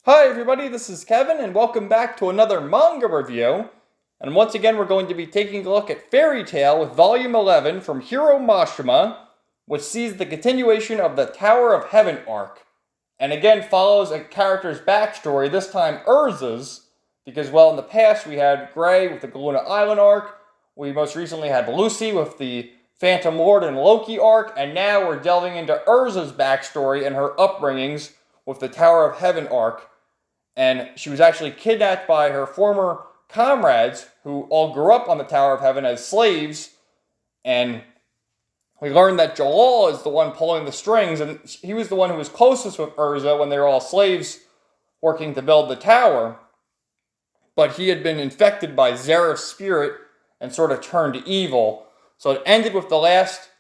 Hi everybody, this is Kevin and welcome back to another manga review. And once again we're going to be taking a look at Fairy Tail with Volume 11 from Hiro Mashima, which sees the continuation of the Tower of Heaven arc. And again follows a character's backstory, this time Urza's, because well in the past we had Gray with the Galuna Island arc, we most recently had Lucy with the Phantom Lord and Loki arc, and now we're delving into Urza's backstory and her upbringings with the Tower of Heaven arc. And she was actually kidnapped by her former comrades who all grew up on the Tower of Heaven as slaves. And we learned that Jalal is the one pulling the strings, and he was the one who was closest with Urza when they were all slaves working to build the tower. But he had been infected by Zeref's spirit and sort of turned evil. So it ended with the last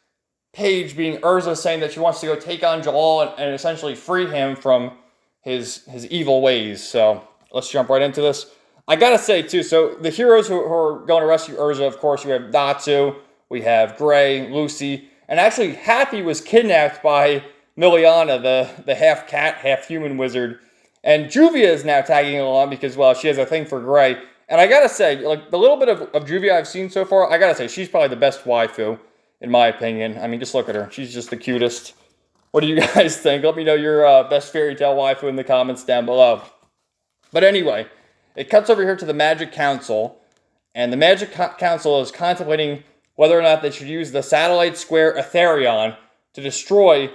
page being Urza saying that she wants to go take on Jalal and essentially free him from his evil ways. So let's jump right into this. I gotta say too, so the heroes who are going to rescue Urza, of course, we have Natsu, we have Gray, Lucy, and actually Happy was kidnapped by Miliana, the half cat, half human wizard. And Juvia is now tagging along because, well, she has a thing for Gray. And I gotta say, like, the little bit of Juvia I've seen so far, I gotta say, she's probably the best waifu, in my opinion. I mean, just look at her. She's just the cutest. What do you guys think? Let me know your best fairy tale waifu in the comments down below. But anyway, it cuts over here to the Magic Council, and the Magic Council is contemplating whether or not they should use the Satellite Square Etherion to destroy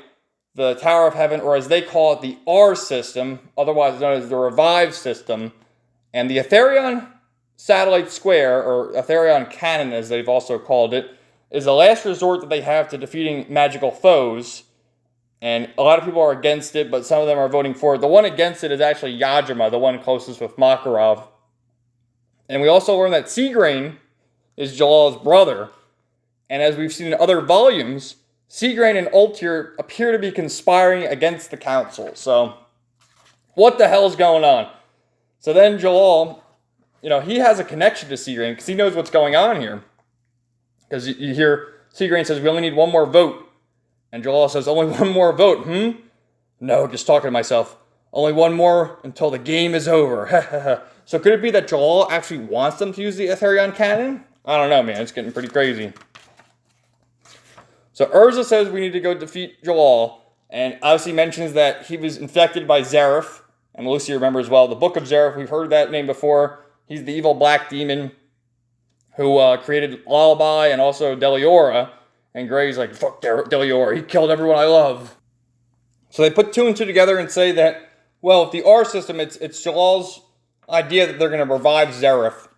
the Tower of Heaven, or as they call it, the R system, otherwise known as the Revive system. And the Etherion Satellite Square, or Etherion Cannon as they've also called it, is the last resort that they have to defeating magical foes. And a lot of people are against it, but some of them are voting for it. The one against it is actually Yajima, the one closest with Makarov. And we also learn that Seagrain is Jalal's brother. And as we've seen in other volumes, Seagrain and Ultir appear to be conspiring against the council. So, what the hell's going on? So then Jalal, he has a connection to Seagrain because he knows what's going on here. Because you hear Seagrain says, we only need one more vote. And Jalal says, only one more vote, No, just talking to myself. Only one more until the game is over. So could it be that Jalal actually wants them to use the Etherion Cannon? I don't know, man. It's getting pretty crazy. So Urza says we need to go defeat Jalal. And obviously mentions that he was infected by Zeref. And Lucy remembers, well, the Book of Zeref. We've heard that name before. He's the evil black demon who created Lullaby and also Deliora. And Gray's like, fuck Deliora, he killed everyone I love. So they put two and two together and say that, well, with the R system, it's Jalal's idea that they're going to revive Zeref.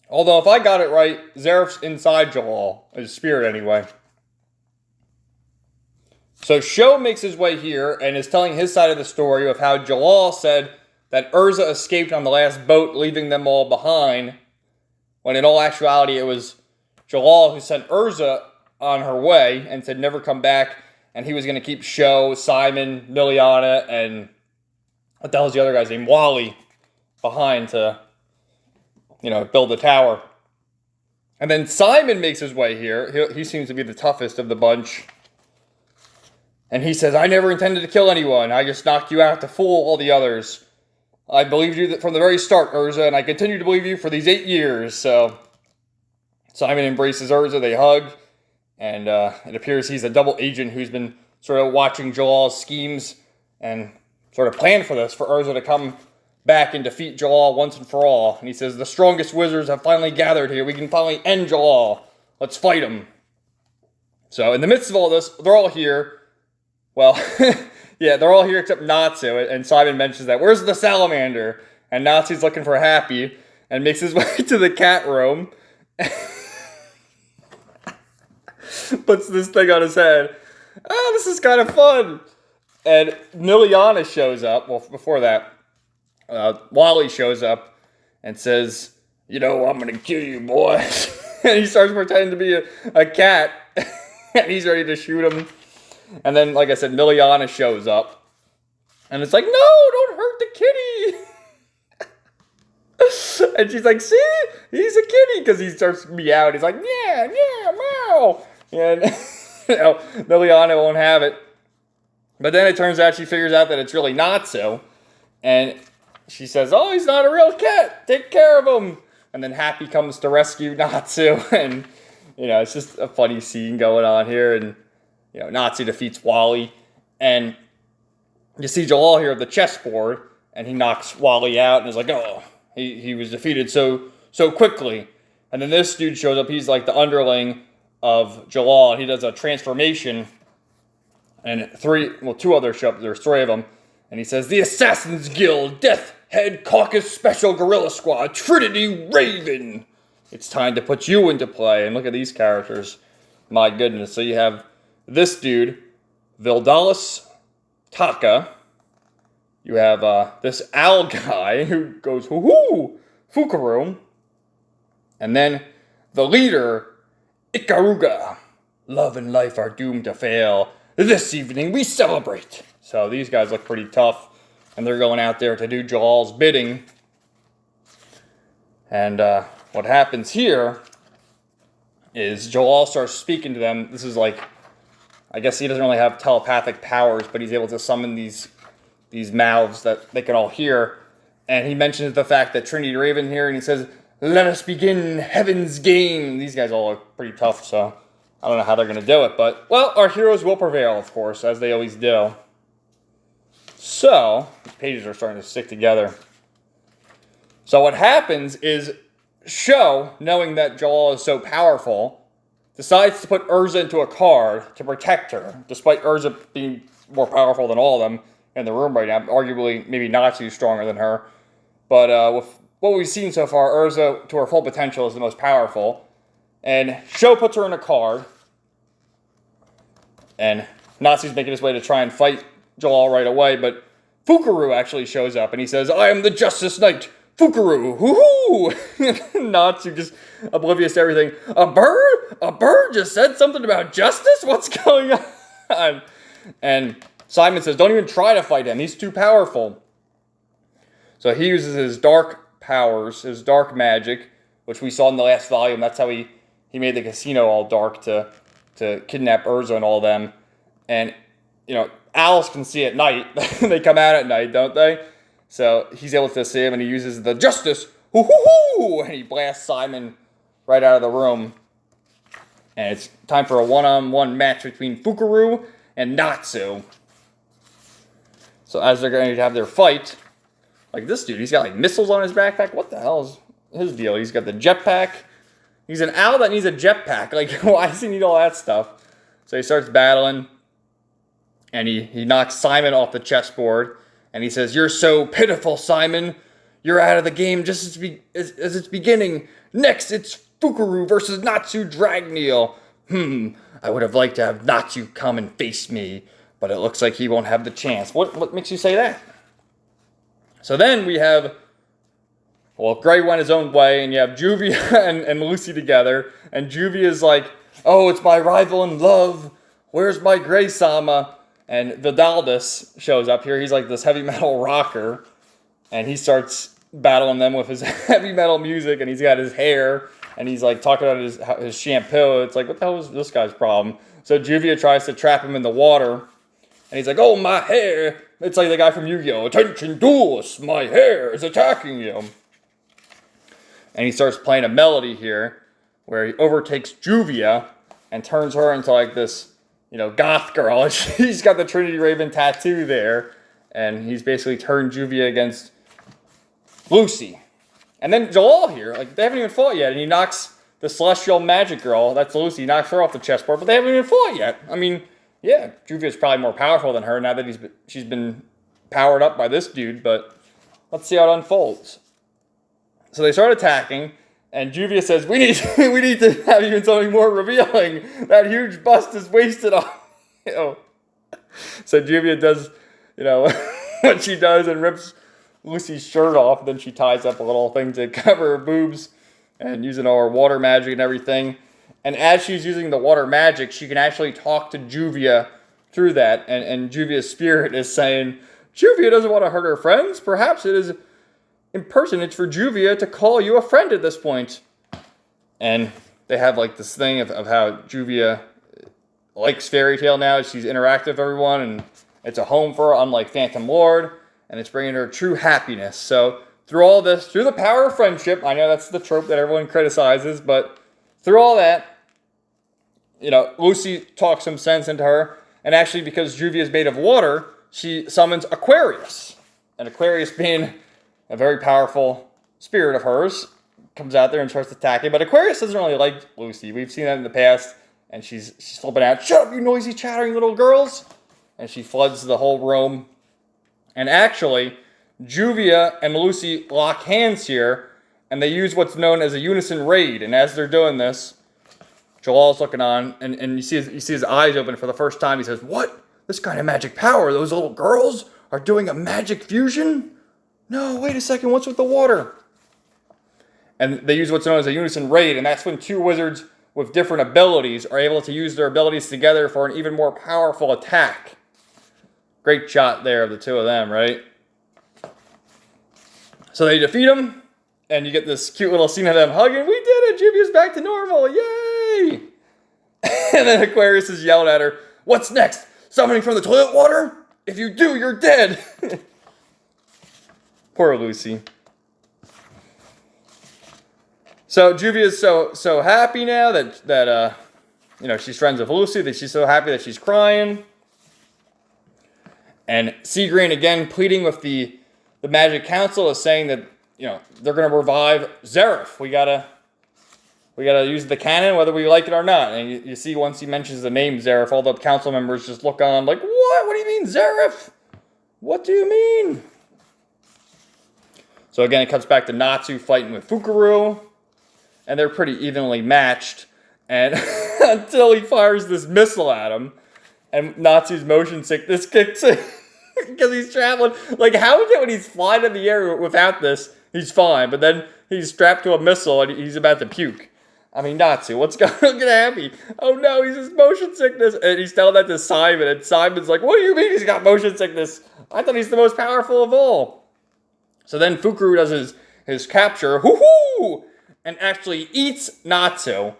Although, if I got it right, Zeref's inside Jalal, his spirit anyway. So Sho makes his way here and is telling his side of the story of how Jalal said that Urza escaped on the last boat, leaving them all behind, when in all actuality it was Jalal who sent Urza on her way and said never come back, and he was going to keep Sho, Simon, Miliana, and what the hell's the other guy's name? Wally behind to, build the tower. And then Simon makes his way here. He seems to be the toughest of the bunch. And he says, I never intended to kill anyone. I just knocked you out to fool all the others. I believed you from the very start, Urza, and I continue to believe you for these 8 years. So Simon embraces Urza. They hug. And it appears he's a double agent who's been sort of watching Jalal's schemes and sort of planned for this, for Urza to come back and defeat Jalal once and for all. And he says, the strongest wizards have finally gathered here. We can finally end Jalal. Let's fight him. So in the midst of all this, they're all here. Well, yeah, they're all here except Natsu. And Simon mentions that. Where's the salamander? And Natsu's looking for Happy and makes his way to the cat room. Puts this thing on his head. Oh, this is kind of fun. And Miliana shows up. Well, before that, Wally shows up and says, I'm going to kill you, boy. And he starts pretending to be a cat. And he's ready to shoot him. And then, like I said, Miliana shows up. And it's like, no, don't hurt the kitty. And she's like, see? He's a kitty. Because he starts meowing. He's like, yeah, meow. And Miliana won't have it. But then it turns out she figures out that it's really Natsu. And she says, "Oh, he's not a real cat. Take care of him." And then Happy comes to rescue Natsu. And, it's just a funny scene going on here. And, Natsu defeats Wally. And you see Jalal here at the chessboard. And he knocks Wally out. And is like, "Oh, he was defeated so quickly." And then this dude shows up. He's like the underling of Jalal. He does a transformation. And two others show up. There's three of them. And he says, "The Assassin's Guild, Death Head Caucus Special Guerrilla Squad, Trinity Raven. It's time to put you into play." And look at these characters. My goodness. So you have this dude, Vildalis Taka. You have this owl guy who goes, "Hoo-hoo!" Fukaru. And then the leader, Ikaruga. "Love and life are doomed to fail. This evening we celebrate." So these guys look pretty tough. And they're going out there to do Jalal's bidding. And what happens here is Jalal starts speaking to them. This is like, I guess he doesn't really have telepathic powers, but he's able to summon these mouths that they can all hear. And he mentions the fact that Trinity Raven here, and he says, "Let us begin heaven's game." These guys all look pretty tough, so I don't know how they're going to do it. But, well, our heroes will prevail, of course, as they always do. So, these pages are starting to stick together. So what happens is Sho, knowing that Jalal is so powerful, decides to put Urza into a card to protect her, despite Urza being more powerful than all of them in the room right now. Arguably, maybe Natsu's stronger than her. But with what we've seen so far, Urza, to her full potential, is the most powerful. And Sho puts her in a card. And Natsu's making his way to try and fight Jalal right away, but Fukaru actually shows up, and he says, "I am the Justice Knight, Fukaru, hoo-hoo!" Natsu just oblivious to everything. A bird? A bird just said something about justice? What's going on? And Simon says, "Don't even try to fight him. He's too powerful." So he uses his dark powers, his dark magic, which we saw in the last volume. That's how he made the casino all dark to kidnap Urza and all them. And, owls can see at night. They come out at night, don't they? So he's able to see him, and he uses the justice, hoo-hoo-hoo, and he blasts Simon right out of the room. And it's time for a one-on-one match between Fukaru and Natsu. So as they're going to have their fight, like this dude, he's got like missiles on his backpack. What the hell is his deal? He's got the jetpack. He's an owl that needs a jetpack. Like, why does he need all that stuff? So he starts battling. And he knocks Simon off the chessboard. And he says, "You're so pitiful, Simon. You're out of the game just as it's beginning. Next, it's Fukaru versus Natsu Dragneel. I would have liked to have Natsu come and face me. But it looks like he won't have the chance." What makes you say that? So then we have, Gray went his own way. And you have Juvia and Lucy together. And Juvia's like, "Oh, it's my rival in love. Where's my Gray-sama?" And Vidaldis shows up here. He's like this heavy metal rocker. And he starts battling them with his heavy metal music. And he's got his hair. And he's like talking about his shampoo. It's like, what the hell is this guy's problem? So Juvia tries to trap him in the water. And he's like, "Oh, my hair." It's like the guy from Yu-Gi-Oh! "Attention, duelist, my hair is attacking you." And he starts playing a melody here where he overtakes Juvia and turns her into like this, goth girl. She's got the Trinity Raven tattoo there. And he's basically turned Juvia against Lucy. And then Jalal here, like, they haven't even fought yet. And he knocks the Celestial Magic Girl, that's Lucy, knocks her off the chessboard, but they haven't even fought yet. I mean, yeah, Juvia's probably more powerful than her now that she's been powered up by this dude, but let's see how it unfolds. So they start attacking. And Juvia says, we need to have even something more revealing. That huge bust is wasted on you." So Juvia does, what she does and rips Lucy's shirt off. Then she ties up a little thing to cover her boobs and using all her water magic and everything. And as she's using the water magic, she can actually talk to Juvia through that. And Juvia's spirit is saying, "Juvia doesn't want to hurt her friends. Perhaps it is impertinent for Juvia to call you a friend at this point." And they have like this thing of how Juvia likes Fairy Tail now. She's interactive with everyone, and it's a home for her, unlike Phantom Lord. and it's bringing her true happiness. So through all this, through the power of friendship, I know that's the trope that everyone criticizes, but through all that, Lucy talks some sense into her, and actually because Juvia is made of water, she summons Aquarius. And Aquarius, being a very powerful spirit of hers, comes out there and starts attacking. But Aquarius doesn't really like Lucy. We've seen that in the past, and she's flipping out, "Shut up, you noisy, chattering little girls!" And she floods the whole room. And actually, Juvia and Lucy lock hands here, and they use what's known as a unison raid. And as they're doing this, Jalal's looking on, and you see his eyes open for the first time. He says, "What? This kind of magic power? Those little girls are doing a magic fusion? No, wait a second, what's with the water?" And they use what's known as a unison raid, and that's when two wizards with different abilities are able to use their abilities together for an even more powerful attack. Great shot there of the two of them, right? So they defeat them, and you get this cute little scene of them hugging. "We did it! Juvia's back to normal! Yay!" And then Aquarius is yelling at her, "What's next? Summoning from the toilet water? If you do, you're dead!" Poor Lucy. So Juvia's so happy now that she's friends with Lucy, that she's so happy that she's crying. And Seagrain, again, pleading with the Magic Council, is saying that, they're going to revive Zareth. We gotta use the canon whether we like it or not. And you see once he mentions the name Zareth, all the council members just look on like, "What? What do you mean Zareth? What do you mean?" So again, it comes back to Natsu fighting with Fukuru, and they're pretty evenly matched. And until he fires this missile at him, and Natsu's motion sickness kicks in because he's traveling. Like, how is it when he's flying in the air without this, he's fine, but then he's strapped to a missile and he's about to puke? I mean, Natsu, what's going to happen? Oh no, he's just motion sickness. And he's telling that to Simon, and Simon's like, "What do you mean he's got motion sickness? I thought he's the most powerful of all." So then Fukuru does his capture, hoo-hoo, and actually eats Natsu.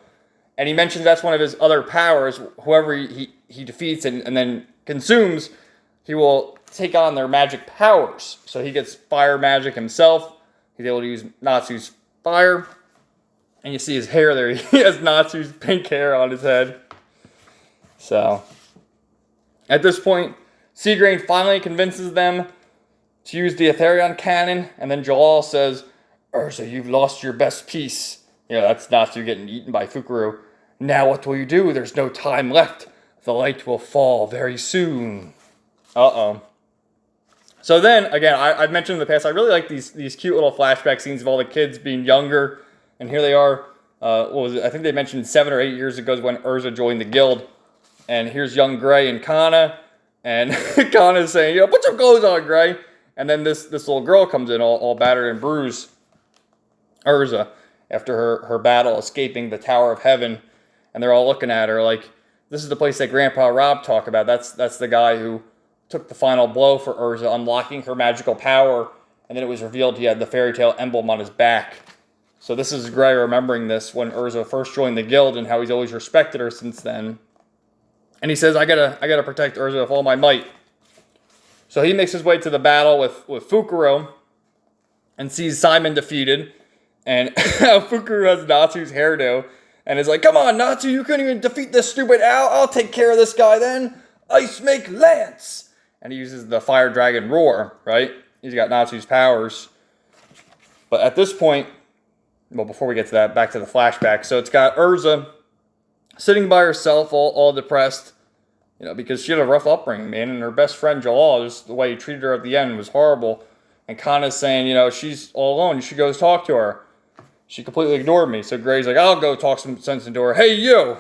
And he mentions that's one of his other powers. Whoever he defeats and then consumes, he will take on their magic powers. So he gets fire magic himself. He's able to use Natsu's fire. And you see his hair there. He has Natsu's pink hair on his head. So, at this point, Seagrain finally convinces them to use the Etherion cannon. And then Jalal says, "Urza, you've lost your best piece." That's Natsu getting eaten by Fukuru. "Now what will you do? There's no time left. The light will fall very soon." Uh-oh. So then, again, I've mentioned in the past, I really like these cute little flashback scenes of all the kids being younger. And here they are. What was it? I think they mentioned 7 or 8 years ago is when Urza joined the guild. And here's young Gray and Kana. And Kana's saying, "Put some clothes on, Gray." And then this little girl comes in all battered and bruised. Urza, after her battle escaping the Tower of Heaven. And they're all looking at her like, this is the place that Grandpa Rob talked about. That's the guy who took the final blow for Urza, unlocking her magical power. And then it was revealed he had the fairy tale emblem on his back. So this is Gray remembering this when Urza first joined the guild and how he's always respected her since then. And he says, I gotta protect Urza with all my might. So he makes his way to the battle with Fukuro and sees Simon defeated. And Fukuro has Natsu's hairdo. And is like, "Come on, Natsu, you couldn't even defeat this stupid owl. I'll take care of this guy then. Ice make lance." And he uses the fire dragon roar, right? He's got Natsu's powers. But at this point, well, before we get to that, back to the flashback. So it's got Urza sitting by herself, all depressed, because she had a rough upbringing, man. And her best friend, Jalal, just the way he treated her at the end was horrible. And Kana's saying, she's all alone. You should go talk to her. She completely ignored me. So Gray's like, "I'll go talk some sense into her. Hey, you!"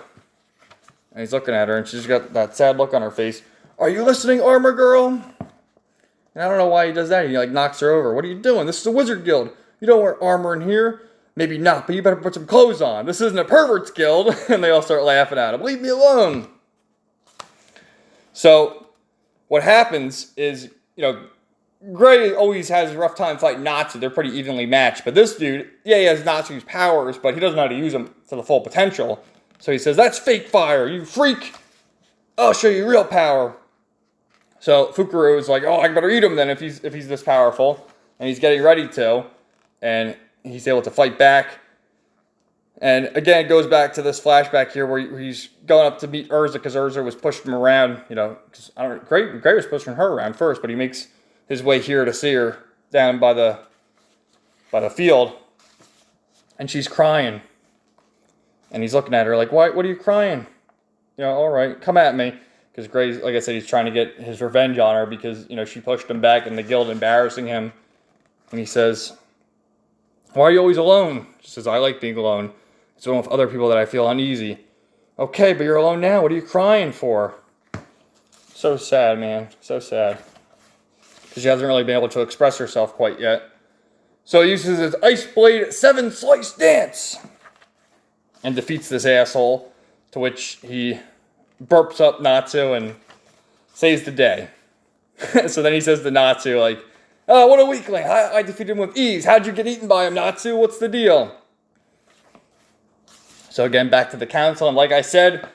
And he's looking at her, and she's got that sad look on her face. "Are you listening, Armor Girl?" And I don't know why he does that. He knocks her over. "What are you doing? This is a wizard guild. You don't wear armor in here." "Maybe not, but you better put some clothes on. This isn't a pervert's guild." And they all start laughing at him. "Leave me alone." So what happens is, Gray always has a rough time fighting Natsu. They're pretty evenly matched. But this dude, he has Natsu's powers, but he doesn't know how to use them to the full potential. So he says, "That's fake fire, you freak. I'll show you real power." So Fukuro is like, oh, I better eat him then if he's this powerful. And he's getting ready to. And he's able to fight back. And again, it goes back to this flashback here where he's going up to meet Urza because Urza was pushing him around. You know, because Gray was pushing her around first, but he makes his way here to see her down by the field. And she's crying. And he's looking at her like, what are you crying? You know, all right, come at me. Because Gray, like I said, he's trying to get his revenge on her because, you know, she pushed him back in the guild, embarrassing him. And he says, why are you always alone? She says, I like being alone. It's one with other people that I feel uneasy. Okay, but you're alone now. What are you crying for? So sad, man. So sad. Because she hasn't really been able to express herself quite yet. So he uses his Ice Blade 7 Slice Dance. And defeats this asshole. To which he burps up Natsu and saves the day. So then he says to Natsu, like, oh, what a weakling. I defeated him with ease. How'd you get eaten by him, Natsu? What's the deal? So again, back to the council, and like I said,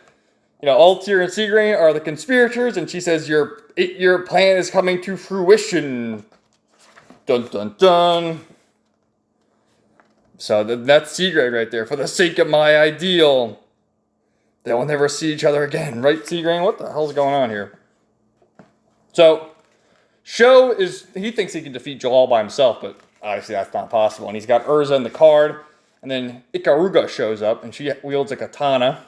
you know, Altair and Seagrain are the conspirators, and she says your plan is coming to fruition. Dun dun dun. So that's Seagrain right there. For the sake of my ideal, they will never see each other again, right, Seagrain? What the hell's going on here? So Sho he thinks he can defeat Joel all by himself, but obviously that's not possible. And he's got Urza in the card. And then Ikaruga shows up, and she wields a katana.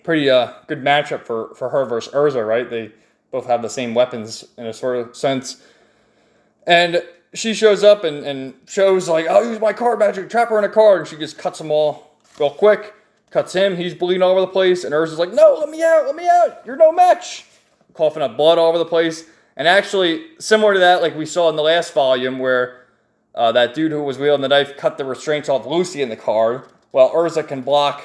Pretty good matchup for her versus Urza, right? They both have the same weapons in a sort of sense. And she shows up and shows, like, I'll use my card magic, trap her in a card. And she just cuts them all real quick. Cuts him, he's bleeding all over the place. And Urza's like, no, let me out. You're no match. Coughing up blood all over the place. And actually, similar to that, like we saw in the last volume where that dude who was wielding the knife cut the restraints off Lucy in the card. Well, Urza can block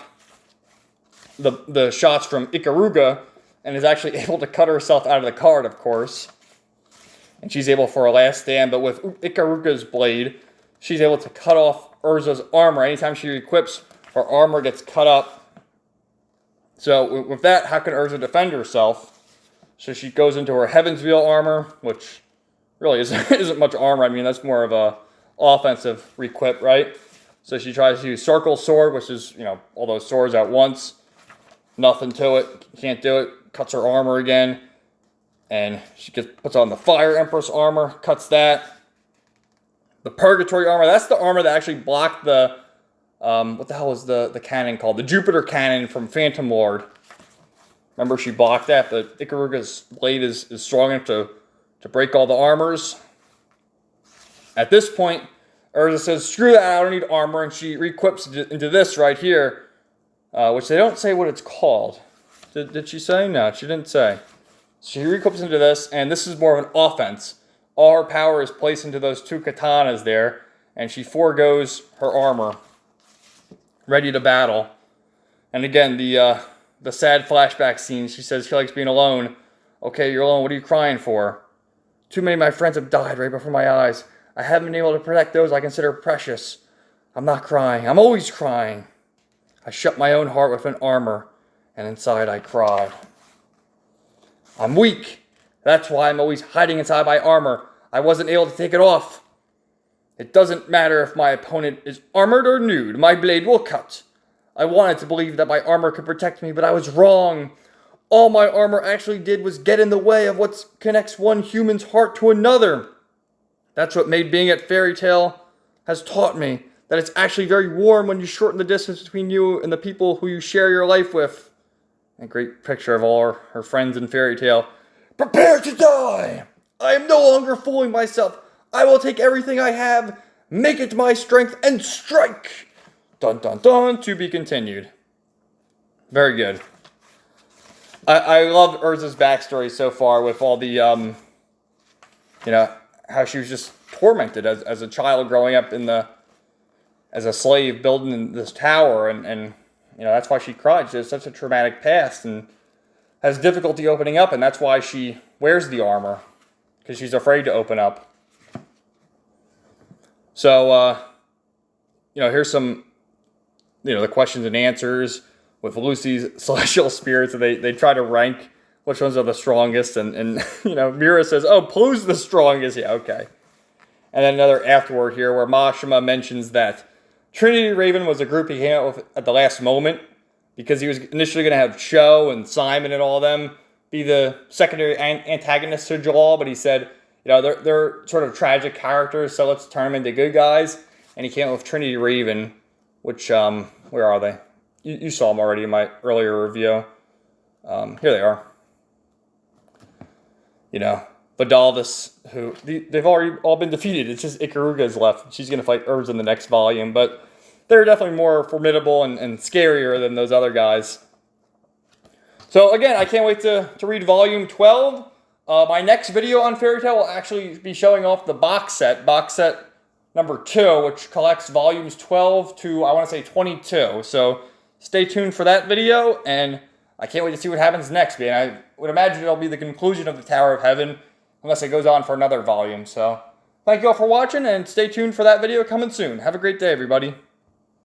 the shots from Ikaruga and is actually able to cut herself out of the card, of course. And she's able for her last stand, but with Ikaruga's blade, she's able to cut off Urza's armor. Anytime she equips, her armor gets cut up. So with that, how can Urza defend herself? So she goes into her Heaven's Wheel armor, which really isn't much armor. I mean, that's more of a offensive requip, right? So she tries to use Circle Sword, which is, you know, all those swords at once. Nothing to it. Can't do it. Cuts her armor again. And she puts on the Fire Empress armor. Cuts that. The Purgatory armor. That's the armor that actually blocked the... what the hell was the cannon called? The Jupiter cannon from Phantom Lord. Remember, she blocked that. The Ikaruga's blade is strong enough to break all the armors. At this point, Urza says, screw that, I don't need armor, and she re-equips into this right here, which they don't say what it's called. Did she say? No, she didn't say. She re-equips into this, and this is more of an offense. All her power is placed into those two katanas there, and she forgoes her armor, ready to battle. And again, the sad flashback scene, she says she likes being alone. Okay, you're alone, what are you crying for? Too many of my friends have died right before my eyes. I haven't been able to protect those I consider precious. I'm not crying. I'm always crying. I shut my own heart within armor, and inside I cried. I'm weak. That's why I'm always hiding inside my armor. I wasn't able to take it off. It doesn't matter if my opponent is armored or nude. My blade will cut. I wanted to believe that my armor could protect me, but I was wrong. All my armor actually did was get in the way of what connects one human's heart to another. That's what made being at Fairy Tale has taught me, that it's actually very warm when you shorten the distance between you and the people who you share your life with. A great picture of all her friends in Fairy Tale. Prepare to die! I am no longer fooling myself. I will take everything I have, make it my strength, and strike! Dun dun dun, to be continued. Very good. I love Urza's backstory so far with all the, you know, how she was just tormented as a child growing up as a slave building in this tower. And, you know, that's why she cried. She has such a traumatic past and has difficulty opening up. And that's why she wears the armor, because she's afraid to open up. So, you know, here's some, you know, the questions and answers with Lucy's celestial spirits. They try to rank which ones are the strongest, and you know, Mira says, oh, Plu's the strongest. Yeah, okay. And then another afterword here where Mashima mentions that Trinity Raven was a group he came out with at the last moment because he was initially going to have Cho and Simon and all of them be the secondary antagonists to Jalal, but he said, you know, they're sort of tragic characters, so let's turn them into good guys. And he came out with Trinity Raven, which, where are they? You saw them already in my earlier review. Here they are. You know, Vidalvis, who they've already all been defeated. It's just Ikaruga's left. She's going to fight Urs in the next volume, but they're definitely more formidable and scarier than those other guys. So again, I can't wait to read volume 12. My next video on Fairy Tail will actually be showing off the box set number 2, which collects volumes 12 to, I want to say, 22. So stay tuned for that video, and I can't wait to see what happens next, man. I would imagine it'll be the conclusion of the Tower of Heaven, unless it goes on for another volume. So thank you all for watching, and stay tuned for that video coming soon. Have a great day, everybody.